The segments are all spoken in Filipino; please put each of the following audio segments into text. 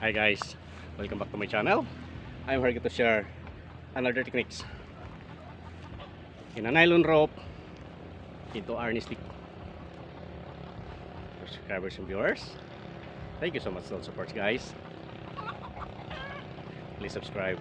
Hi guys, welcome back to my channel. I'm here to share another techniques in a nylon rope into Arnis stick. For subscribers and viewers, thank you so much for the support guys. Please subscribe,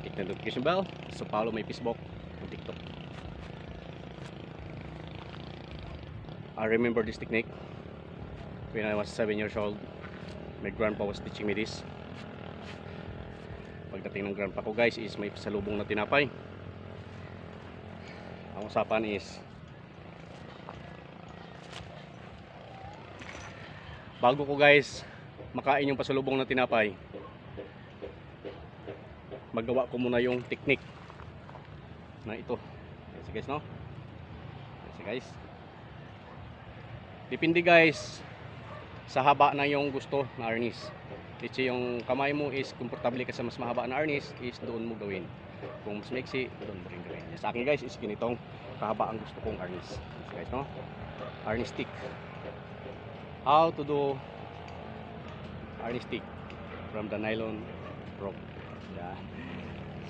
hit the notification bell, so follow my Facebook and TikTok. I remember this technique when I was 7 years old. My grandpa was teaching me this. Pagdating ng grandpa ko guys is may pasalubong na tinapay. Ang usapan is bago ko guys makain yung pasalubong na tinapay, magawa ko muna yung technique na ito. Kasi guys no? Kasi guys, depende guys sa haba na yung gusto na arnis. Let's say yung kamay mo is komportable ka sa mas mahaba na arnis, is doon mo gawin. Kung mas maiksi, doon mo rin gawin. Sa akin guys is ganitong kahaba ang gusto kong arnis. So guys no, arnis stick. How to do arnis stick from the nylon rope. Yeah.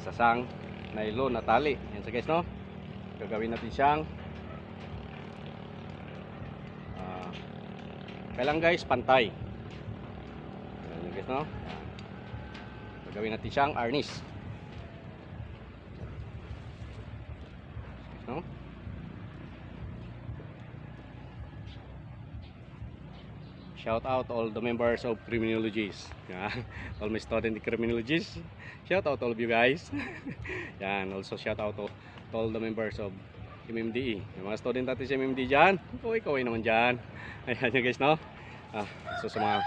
Sasang nylon na tali. Yan so guys no, gagawin natin siyang kailang guys pantay. Ayan guys no, gagawin natin siyang arnis no? Shout out all the members of criminologies, all my student in criminologies, shout out all of you guys. Yan, also shout out to all the members of MMDE, yung mga student natin sa MMDE dyan, kaway naman dyan. Ayan yun guys no. So sa mga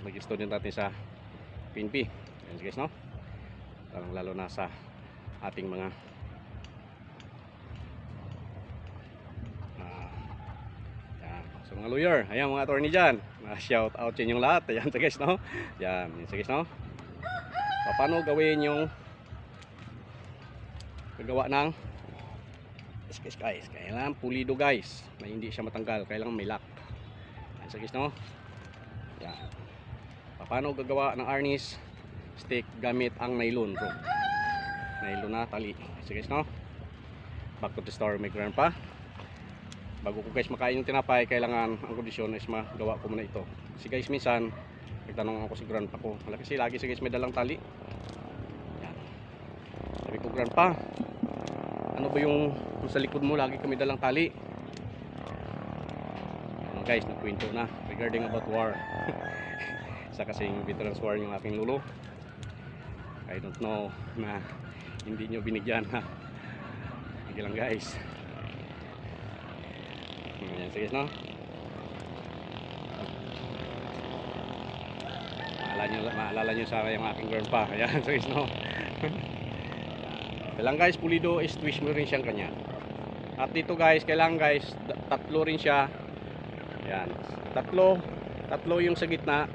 naging student natin sa PNP, ayan guys no, lalo na sa ating mga yan, sa mga lawyer, ayan mga attorney dyan, shout out sa inyong lahat. Ayan guys no, yan guys no, paano gawin yung gagawa ng guys, kailangan pulido guys, na hindi siya matanggal, kailangan may lock. Ayan guys no, yan. Paano gagawa ng arnis stick gamit ang nylon rope, nylon na tali. Ayan guys no, back to the story my grandpa. Bago ko guys makain yung tinapay, kailangan ang kondisyon is magawa ko muna ito. Kasi guys minsan nagtanong ako si grandpa ko, kasi lagi si guys may dalang tali. Yan. Sabi ko, grandpa, ano ba yung sa likod mo lagi kami dalang tali? Ano guys, nagkwento na regarding about war. Isa kasing veterans war yung aking lolo. I don't know na hindi nyo binigyan ha. Sige lang guys. Ayan sige no, maalala nyo sa yung aking grandpa. Ayan sige no. Kailangan guys pulido is twist mo rin siyang kanya. At dito guys, kailangan guys tatlo rin siya. Yan, tatlo yung sa gitna,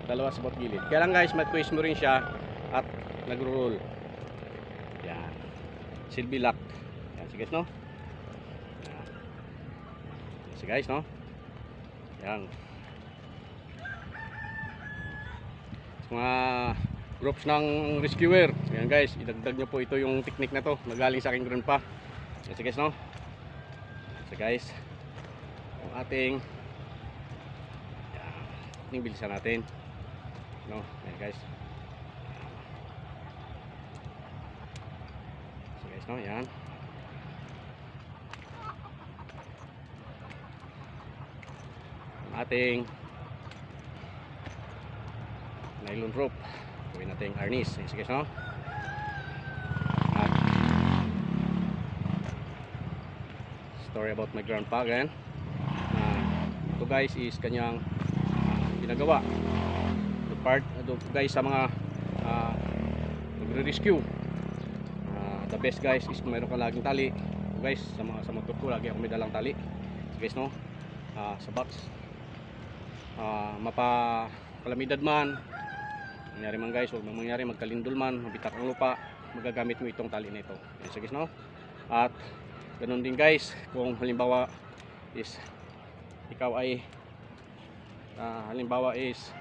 dalawa sa bawat gilid. Kailangan guys mag-twist mo rin siya at nagro-roll. Yan, silbi lock. Yan, sige guys no. Yan. Sige guys no. Yan. Mga groups ng rescuer, yan guys, idagdag nyo po ito yung technique na to, nagaling sa aking grandpa. Yan sige guys no. So guys, ang ating bilisan natin no, ayan guys. So guys no, yan ang ating nylon rope, gawin natin arnis. Ayan guys no, at story about my grandpa again. Ito guys is kanyang ginagawa. The part guys sa mga nagre-rescue, the best guys is kung meron ka laging tali. Ito guys, sa motor ko lagi ako may dalang tali. So guys no, sa box, mapakalamidad man nangyari man guys, huwag mangyari magkalindol man, mabitak ang lupa, magagamit mo itong tali na ito. So guys no, at ganun din guys kung halimbawa is ikaw ay halimbawa is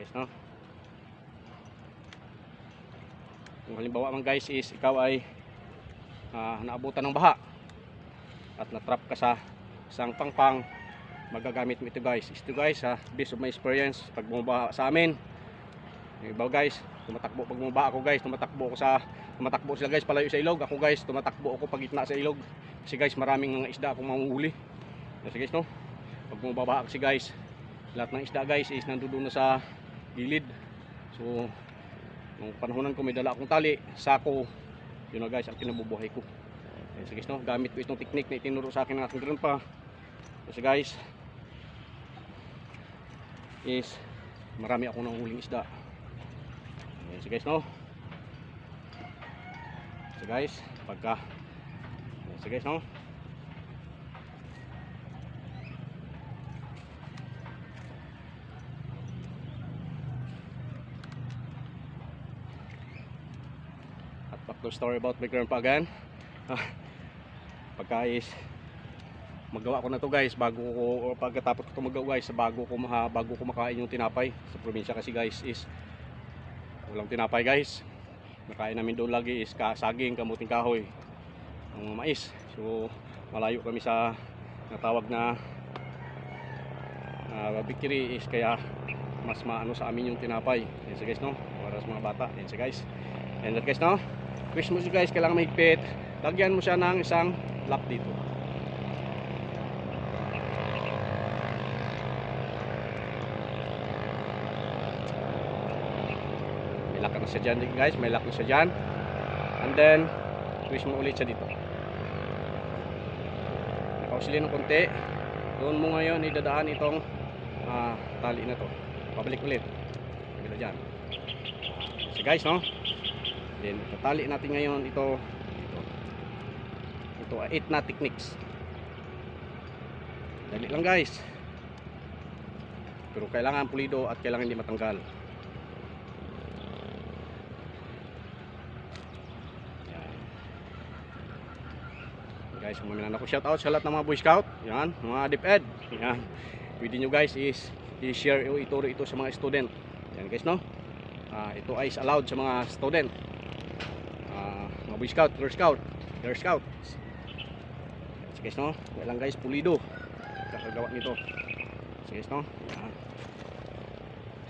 Guys, no? Kung halimbawa man guys is ikaw ay naabutan ng baha at natrap ka sa isang pangpang, magagamit mo ito guys. Ito guys, based on my experience pag bumabaha sa amin, yung iba guys tumatakbo pag bumabaha ako guys, tumatakbo sila guys palayo sa ilog. Ako guys tumatakbo ako pag gitna sa ilog kasi guys maraming mga isda akong mahuhuli. Kasi guys, no, pag bumabaha kasi guys, lahat ng isda guys is nandoon na sa gilid. So nung panahonan ko may dala akong tali, sako, yun na guys ang kinabubuhay ko. Kasi guys, no, gamit ko itong technique na itinuro sa akin ng aking grandpa. Kasi guys is marami akong nahuhuling isda. Kasi guys, no, kasi guys pagka, kasi guys, no, back to story about my grandpa again. Pagka is magawa ko na to guys, bago ko, o pagkatapos ko to magawa guys, bago ko makain yung tinapay sa probinsya kasi guys is walang tinapay guys. Nakain namin doon lagi is saging, kamuting kahoy, ang mais. So malayo kami sa natawag na bakery is kaya mas maano sa amin yung tinapay. Yan sa guys, no, para sa mga bata. Yan sa guys. And that guys, no, twist mo siya guys, kailangan mahigpit. Lagyan mo siya ng isang lock dito. May lock na siya dyan guys, may lock na siya dyan. And then twist mo ulit siya dito. Nakausilin ng konti. Doon mo ngayon idadaan itong tali na to. Pabalik ulit. Bila dyan. So guys, no, then tatali natin ngayon ito ay 8 na techniques. Dali lang guys, pero kailangan pulido at kailangan hindi matanggal. Yan guys, huminan ako, shout out sa lahat ng mga Boy Scout, yan, mga DepEd, yan, pwede nyo guys is i-share ito sa mga student. Yan guys, no, ito ay allowed sa mga student, mga Boy Scout, Girl Scout. Guys, no, kailangan guys pulido kakagawa nito. Guys, no, yan.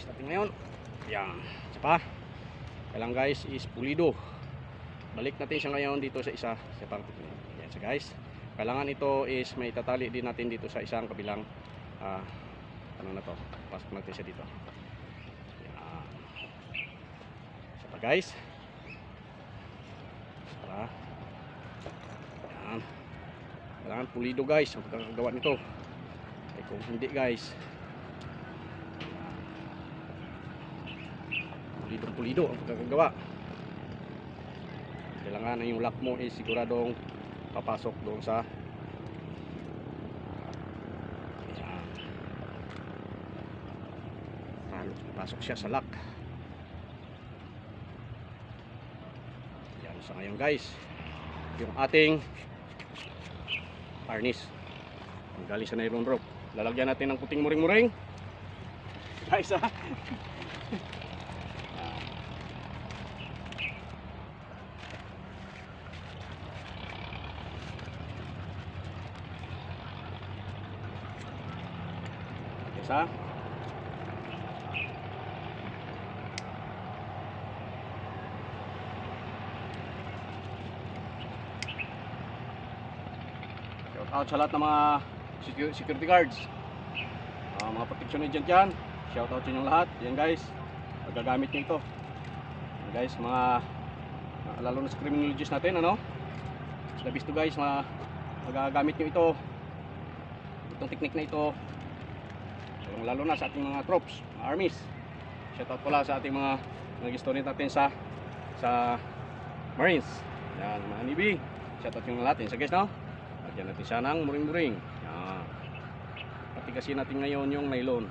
Starting ngayon, yan, isa pa, kailangan guys is pulido. Balik natin siya ngayon dito sa isa sa pang technique. Yan so guys, kailangan ito is may tatali din natin dito sa isang kabilang ano na to, pasok natin siya dito. Yan. Isa pa guys, isa pa. Yan, kailangan pulido guys ang pagkakagawa nito. Ay kung hindi guys, pulido ang pagkakagawa. Kailangan na yung lock mo ay siguradong papasok doon sa papasok siya sa lock. Yan sa ngayon guys, yung ating harness galing sa nylon rope, lalagyan natin ng puting muring-muring guys, ha. Guys, ha. Out sa lahat ng mga security guards, mga protection agent dyan, shout out sa inyong lahat. Yan guys, magagamit nyo ito. Yan guys, mga lalo na sa criminologists natin, ano, sa bisto guys, magagamit nyo ito, itong technique na ito, lalo na sa ating mga troops, mga armies. Shout out pala sa ating mga nag-student natin sa Marines. Yan, mga Navy, shout out yung natin. So guys, no, lagyan natin siya ng muring-muring. Patigasin natin ngayon yung nylon.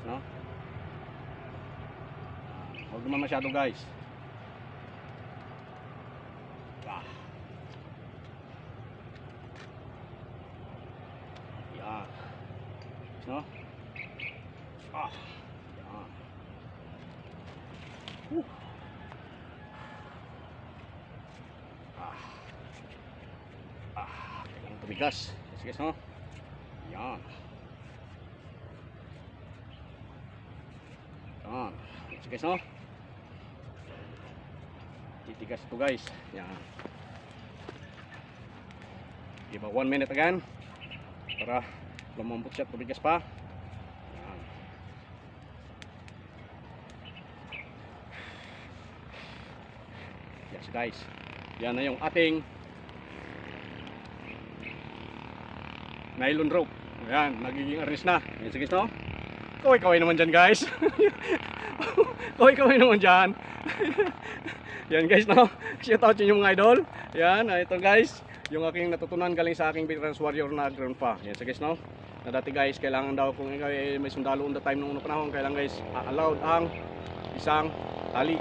No? Huwag naman masyado guys. guys, no? Ah. Yan. Whew. Ah. Kailangan tumigas. Yes, guys, no? Yan. Yan. Yes, guys, no? Titigas ito, guys. Yan. Give 1 minute again para lumambot siya at tumigas pa. Yan. Yes, guys. Yan na yung ating nylon rope. Ayan, nagiging arnis na. Yan, sige, no? Kaway-kaway naman dyan, guys. Kaway-kaway naman dyan. Yan, guys, no? Shout out yun yung mga idol. Yan, ito, guys. Yung aking natutunan galing sa aking veterans warrior na grandpa. Yan, sige, guys, no? Na dati, guys, kailangan daw kung ikaw may sundalo on the time nung unang panahon, kailangan, guys, allowed ang isang tali.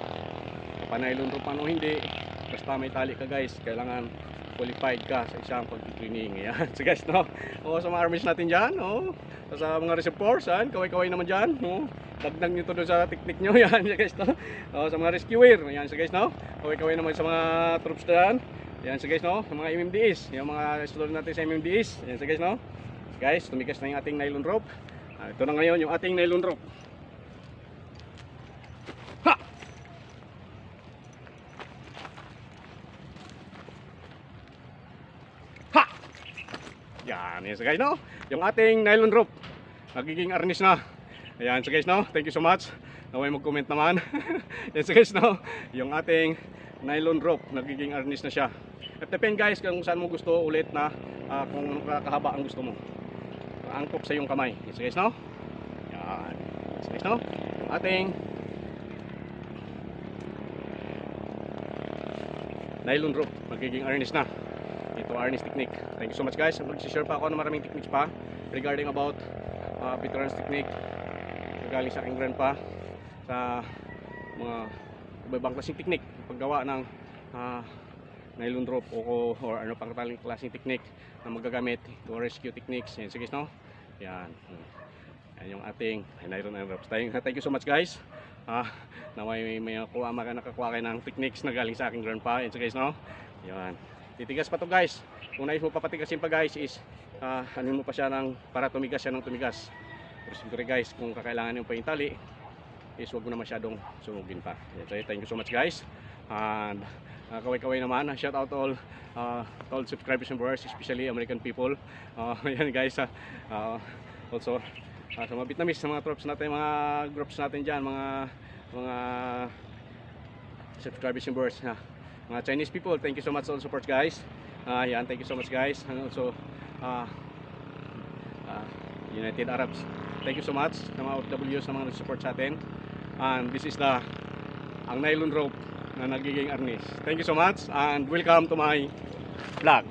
Panaylon rope ano hindi. Basta may tali ka, guys, kailangan qualified ka sa isang pag-training. Yan, so guys, no? O, sa mga armies natin dyan, o, sa mga reserve force, yan, kaway-kaway naman dyan, no? Dagdag nyo to doon sa teknik nyo, yan, so guys, no? O, sa mga rescuer, yan, so guys, no? Kaway-kaway naman sa mga troops dyan, yan, so guys, no? Sa mga MMDs, yung mga student natin sa MMDs, yan, so guys, no? Guys, tumigas na yung ating nylon rope. Ito na ngayon yung ating nylon rope. Ha! Yan, yes guys, no? Yung ating nylon rope nagiging arnis na. Ayan, so guys, no? Thank you so much. Naway mag-comment naman. Yes guys, no? Yung ating nylon rope nagiging arnis na siya. At depend, guys, kung saan mo gusto ulit na kung kakahaba ang gusto mo. Angkop sa iyong kamay. Yes guys, no? Yan. Yes guys, no? Yung ating nylon rope nagiging arnis na. Ito harness technique. Thank you so much, guys. Mag-share pa ako ng maraming techniques pa regarding about veterans technique galing sa aking grandpa sa mga ibang klaseng technique paggawa ng nylon rope or ano pang klaseng technique na magagamit to rescue techniques. Yan, sige, no? Yan. Yan yung ating nylon ropes. Thank you so much, guys. Na may nakakuha kayo ng techniques na galing sa aking grandpa. Yan, sige, no? Yan. Titigas pa to, guys. Kung nais mo papatigasin pa, guys, is ano mo pa siya para tumigas siya ng tumigas. Pero siyempre, guys, kung kakailangan yung pa yung tali, is wag mo na masyadong sunugin pa. So, thank you so much, guys. And kaway-kaway naman. Shout out to all subscribers and viewers, especially American people. Yan, guys. Also sa mga Vietnamese, sa mga troops natin, mga groups natin dyan, mga subscribers and viewers. Mga Chinese people, thank you so much all support, guys. Yan, thank you so much, guys. And also United Arabs, thank you so much sa mga OFWs na mga nag-support sa atin. And this is ang nylon rope na nagiging arnis. Thank you so much and welcome to my vlog.